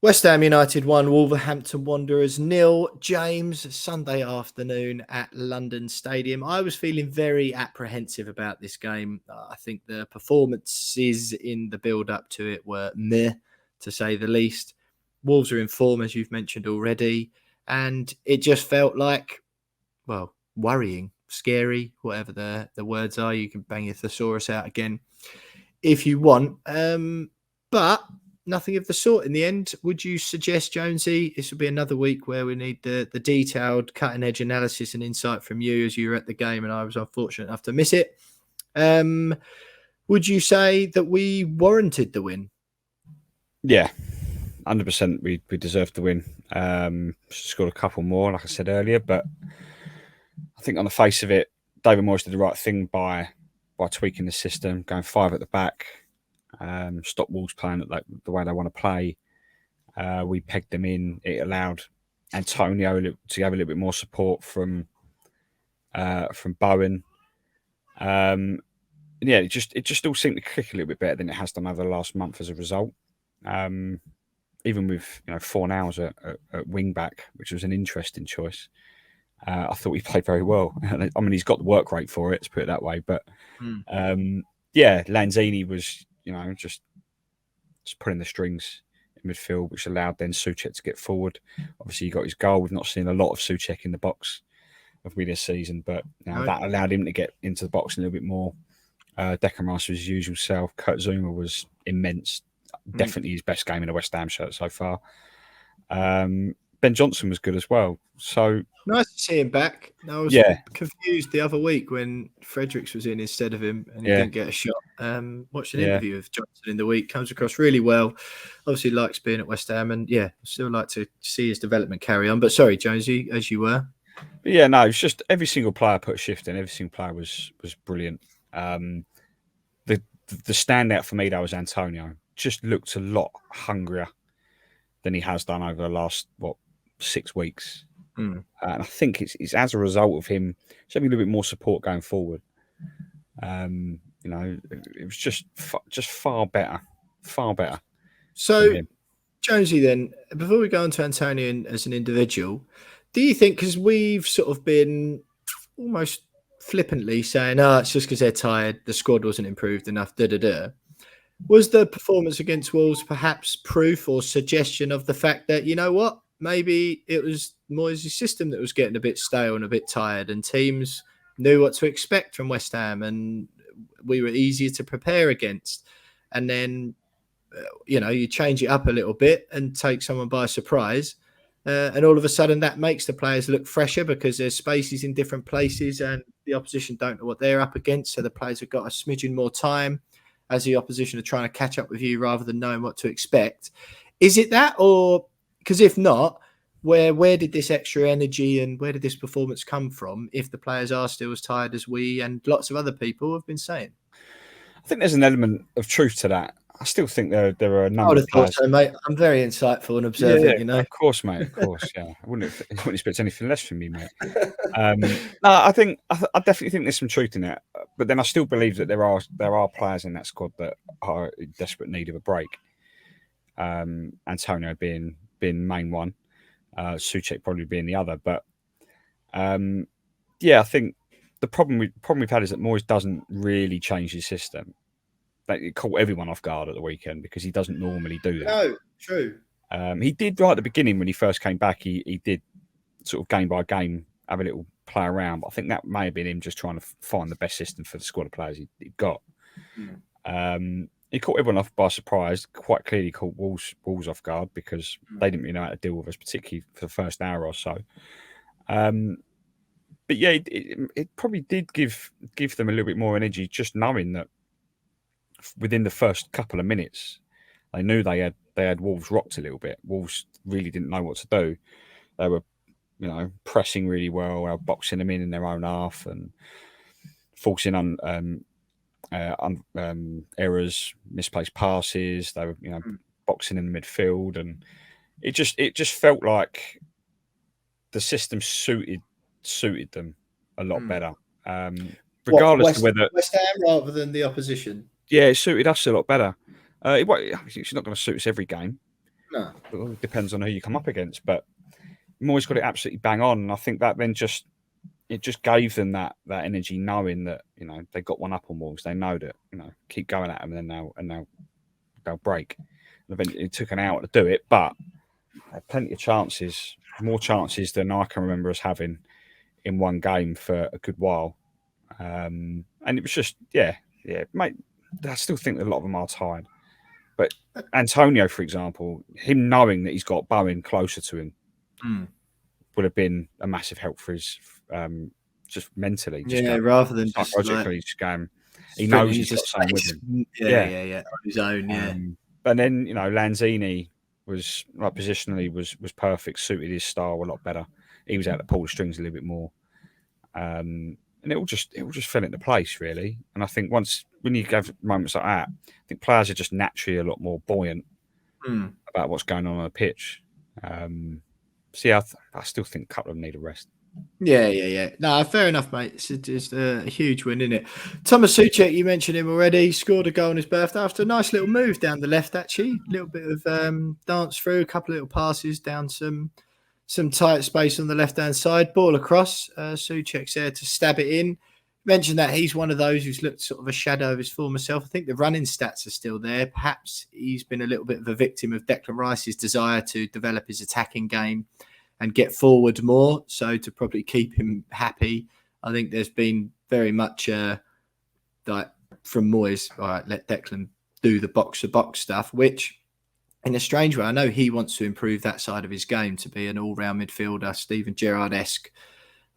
West Ham United 1, Wolverhampton Wanderers 0. James, Sunday afternoon at London Stadium. I was feeling very apprehensive about this game. I think the performances in the build-up to it were meh, to say the least. Wolves are in form, as you've mentioned already, and it just felt like, well, worrying, scary, whatever the words are. You can bang your thesaurus out again if you want. But nothing of the sort in the end. Would you suggest, Jonesy, this will be another week where we need the detailed cutting-edge analysis and insight from you, as you were at the game and I was unfortunate enough to miss it. Would you say that we warranted the win? Yeah, 100%. We deserved the win. Scored a couple more, like I said earlier, but I think on the face of it, David Moyes did the right thing by tweaking the system, going 5 at the back. Stop Wolves playing the way they want to play. We pegged them in. It allowed Antonio to have a little bit more support from Bowen. Yeah, it just all seemed to click a little bit better than it has done over the last month as a result. Even with 4 hours at wing back, which was an interesting choice. I thought he played very well. I mean, he's got the work rate for it, to put it that way. But yeah, Lanzini was just putting the strings in midfield, which allowed then Soucek to get forward. Obviously, he got his goal. We've not seen a lot of Soucek in the box of me this season, but that allowed him to get into the box a little bit more. Declan Rice was his usual self. Kurt Zuma was immense. Definitely his best game in a West Ham shirt so far. Ben Johnson was good as well. So nice to see him back. I was confused the other week when Fredericks was in instead of him and he didn't get a shot. Watched an interview with Johnson in the week. Comes across really well. Obviously likes being at West Ham and still like to see his development carry on. But sorry, Jonesy, as you were. But yeah, no, it's just every single player put a shift in. Every single player was brilliant. The standout for me, though, was Antonio. Just looked a lot hungrier than he has done over the last 6 weeks, and I think it's as a result of him having a little bit more support going forward. It was just far better. So, Jonesy, then before we go on to Antonio as an individual, do you think, because we've sort of been almost flippantly saying, it's just because they're tired, the squad wasn't improved enough, was the performance against Wolves perhaps proof or suggestion of the fact that, you know what, maybe it was Moyes' system that was getting a bit stale and a bit tired, and teams knew what to expect from West Ham and we were easier to prepare against? And then, you change it up a little bit and take someone by surprise. And all of a sudden that makes the players look fresher because there's spaces in different places and the opposition don't know what they're up against. So the players have got a smidgen more time as the opposition are trying to catch up with you rather than knowing what to expect. Is it that? Or because if not, where did this extra energy and where did this performance come from if the players are still as tired as we and lots of other people have been saying? I think there's an element of truth to that. I still think there are a number I would of have thought players. So, mate. I'm very insightful and observant, Of course, mate. Of course, yeah. I wouldn't expect anything less from me, mate. No, I definitely think there's some truth in that. But then I still believe that there are players in that squad that are in desperate need of a break. Antonio being main one, Soucek probably being the other. But I think the problem we've had is that Moyes doesn't really change his system. It caught everyone off guard at the weekend because he doesn't normally do that. No, true. He did right at the beginning when he first came back. He did sort of game by game have a little play around. But I think that may have been him just trying to find the best system for the squad of players he'd got. He caught everyone off by surprise. Quite clearly caught Wolves off guard because they didn't really know how to deal with us, particularly for the first hour or so. But yeah, it probably did give them a little bit more energy just knowing that within the first couple of minutes, they knew they had Wolves rocked a little bit. Wolves really didn't know what to do. They were, pressing really well, boxing them in their own half and forcing on errors, misplaced passes. They were, boxing in the midfield, and it just felt like the system suited them a lot better. Regardless of whether West Ham rather than the opposition. Yeah, it suited us a lot better. It's not going to suit us every game, No. It all depends on who you come up against. But Moyes got it absolutely bang on, and I think that then just gave them that energy, knowing that they got one up on Wolves. They know that keep going at them, and then they'll break. And eventually, it took an hour to do it, but plenty of chances, more chances than I can remember us having in one game for a good while. And it was just, mate. I still think that a lot of them are tired. But Antonio, for example, him knowing that he's got Bowen closer to him would have been a massive help for his just mentally. Rather than psychologically, just going. He knows he's got someone with him. Yeah. On his own, yeah. But then Lanzini was positionally was perfect, suited his style a lot better. He was able to pull the strings a little bit more, and it all just fell into place really. And I think when you have moments like that, I think players are just naturally a lot more buoyant about what's going on the pitch. I still think a couple of them need a rest. Yeah. No, fair enough, mate. It's a huge win, isn't it? Tomas Soucek, you mentioned him already, scored a goal on his birthday after a nice little move down the left, actually. A little bit of dance through, a couple of little passes down some tight space on the left-hand side. Ball across. Soucek's there to stab it in. Mentioned that he's one of those who's looked sort of a shadow of his former self. I think the running stats are still there. Perhaps he's been a little bit of a victim of Declan Rice's desire to develop his attacking game and get forward more, so to probably keep him happy. I think there's been very much like from Moyes, all right, let Declan do the box-to-box stuff, which in a strange way, I know he wants to improve that side of his game to be an all-round midfielder, Steven Gerrard-esque,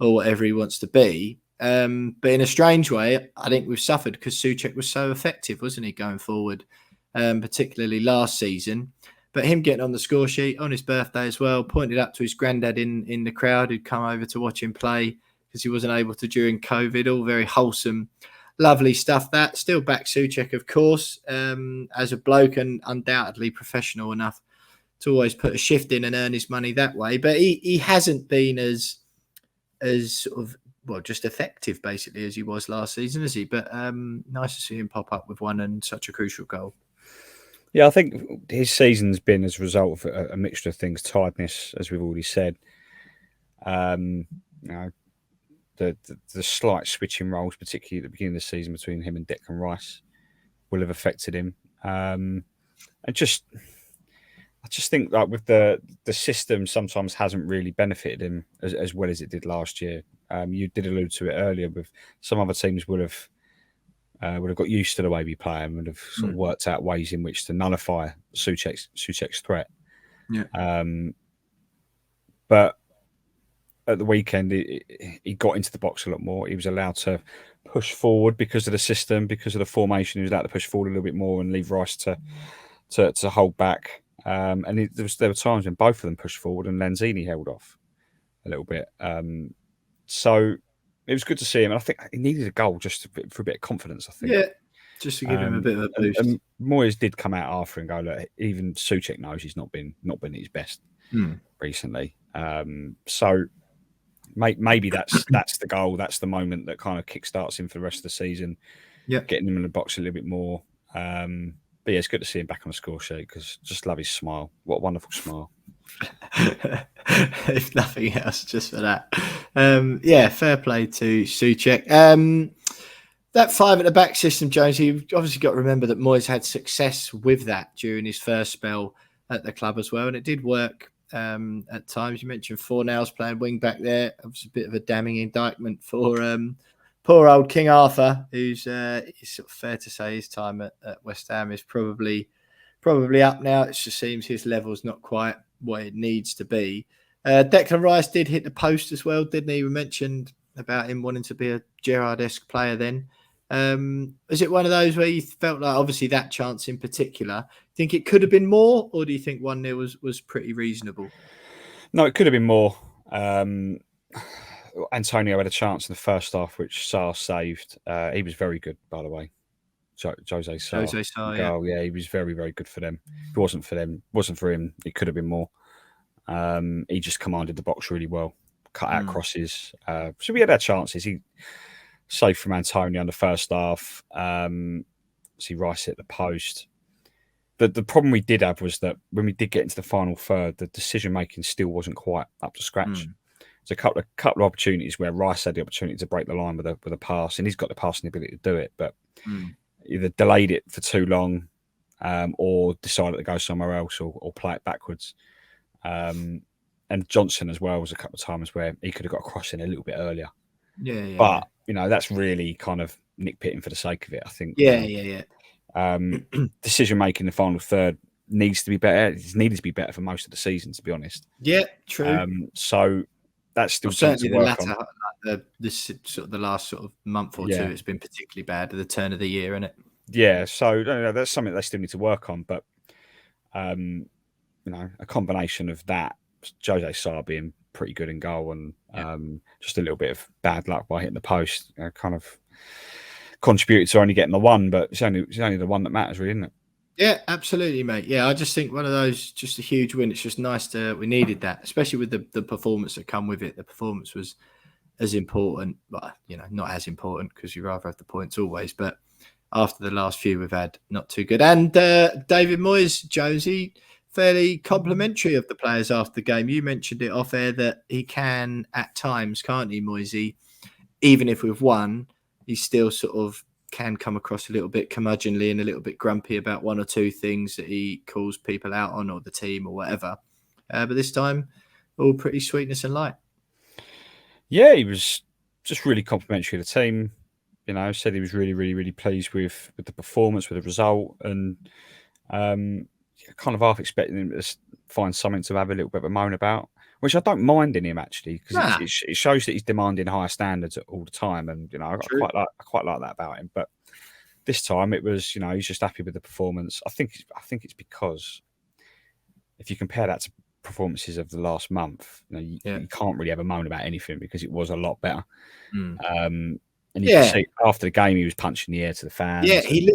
or whatever he wants to be. But in a strange way, I think we've suffered because Soucek was so effective, wasn't he, going forward, particularly last season. But him getting on the score sheet on his birthday as well, pointed up to his granddad in the crowd who'd come over to watch him play because he wasn't able to during COVID. All very wholesome, lovely stuff. That still back Soucek, of course, as a bloke and undoubtedly professional enough to always put a shift in and earn his money that way. But he hasn't been as sort of, well, just effective basically as he was last season, has he? But nice to see him pop up with one and such a crucial goal. Yeah, I think his season's been as a result of a mixture of things, tiredness, as we've already said. The slight switching roles, particularly at the beginning of the season between him and Declan Rice, will have affected him. I just think that with the system sometimes hasn't really benefited him as well as it did last year. You did allude to it earlier, with some other teams would have got used to the way we play and would have sort of worked out ways in which to nullify Soucek's threat. Yeah. But at the weekend, he got into the box a lot more. He was allowed to push forward because of the system, because of the formation. He was allowed to push forward a little bit more and leave Rice to hold back. And there were times when both of them pushed forward and Lanzini held off a little bit. So it was good to see him. And I think he needed a goal just for a bit of confidence, I think. Yeah, just to give him a bit of a boost. And Moyes did come out after and go, look, even Soucek knows he's not been at his best recently. So maybe that's the goal. That's the moment that kind of kickstarts him for the rest of the season. Yeah, getting him in the box a little bit more. But yeah, it's good to see him back on the score sheet because just love his smile. What a wonderful smile. If nothing else, just for that. Yeah, fair play to Soucek. That 5 at the back system, Jones, you've obviously got to remember that Moyes had success with that during his first spell at the club as well, and it did work at times. You mentioned Fornals playing wing back there. It was a bit of a damning indictment for poor old King Arthur, who's it's sort of fair to say his time at West Ham is probably up now. It just seems his level's not quite what it needs to be. Declan Rice did hit the post as well, didn't he? We mentioned about him wanting to be a Gerrard-esque player then. Is it one of those where you felt like, obviously that chance in particular, think it could have been more, or do you think 1-0 was pretty reasonable? No, it could have been more. Antonio had a chance in the first half, which Sarr saved. He was very good, by the way. Jose Sarr, yeah, he was very, very good for them. If it wasn't for him, it could have been more. He just commanded the box really well, cut out crosses. So we had our chances. He saved from Antonio in the first half. See Rice hit the post. the problem we did have was that when we did get into the final third, the decision making still wasn't quite up to scratch. There's a couple of opportunities where Rice had the opportunity to break the line with a pass, and he's got the passing ability to do it, but either delayed it for too long, or decided to go somewhere else or play it backwards. And Johnson as well was a couple of times where he could have got across in a little bit earlier. But you know, that's really kind of nitpicking for the sake of it, I think. Decision making in the final third needs to be better. It's needed to be better for most of the season, to be honest. Yeah, true. So that's still certainly the latter, this sort of the last sort of month or two, it's been particularly bad at the turn of the year, isn't it? Yeah, so that's something they still need to work on. But you know, a combination of that, Jose Sarr being pretty good in goal, and just a little bit of bad luck by hitting the post, kind of contributed to only getting the one. But it's only the one that matters, really, isn't it? Yeah, absolutely, mate. Yeah, I just think one of those, just a huge win. It's just nice we needed that, especially with the performance that come with it. The performance was as important, but you know, not as important because you rather have the points always. But after the last few we've had, not too good. And David Moyes, Jonesy, fairly complimentary of the players after the game. You mentioned it off air that he can at times, can't he, Moyesy? Even if we've won, he still sort of can come across a little bit curmudgeonly and a little bit grumpy about one or two things that he calls people out on, or the team or whatever. But this time, all pretty sweetness and light. Yeah, he was just really complimentary of the team. You know, said he was really, really, really pleased with the performance, with the result, and kind of half expecting him to find something to have a little bit of a moan about, which I don't mind in him actually, because it shows that he's demanding higher standards all the time, and you know, I quite like that about him. But this time it was, you know, he's just happy with the performance. I think it's because if you compare that to performances of the last month, you know, you can't really have a moan about anything because it was a lot better. And you can see after the game, he was punching the air to the fans. Yeah, he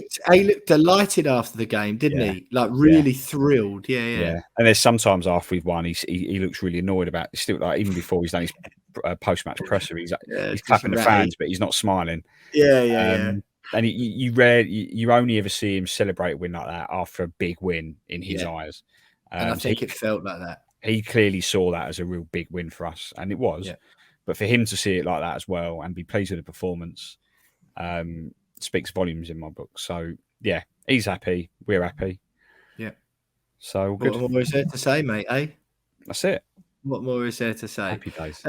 looked delighted after the game, didn't he? Like really thrilled. Yeah. And there's sometimes after we've won, he looks really annoyed about it. Still, like even before he's done his post-match presser, he's clapping the fans, but he's not smiling. Yeah. And you only ever see him celebrate a win like that after a big win in his eyes. And I think it felt like that. He clearly saw that as a real big win for us, and it was. Yeah. But for him to see it like that as well and be pleased with the performance speaks volumes in my book. So, yeah, he's happy. We're happy. Yeah. So, good. What more is there to say, mate, eh? That's it. What more is there to say? Happy days.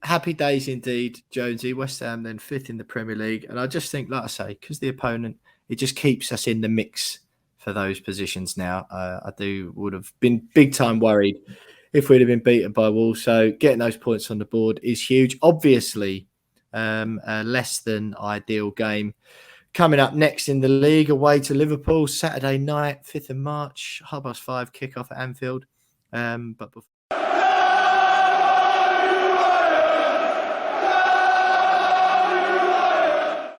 Happy days indeed, Jonesy. West Ham then 5th in the Premier League. And I just think, like I say, because the opponent, it just keeps us in the mix for those positions now. I would have been big time worried if we'd have been beaten by Wolves. So getting those points on the board is huge. Obviously, a less than ideal game coming up next in the league, away to Liverpool, Saturday night, 5th of March, 5:30 kickoff at Anfield. But before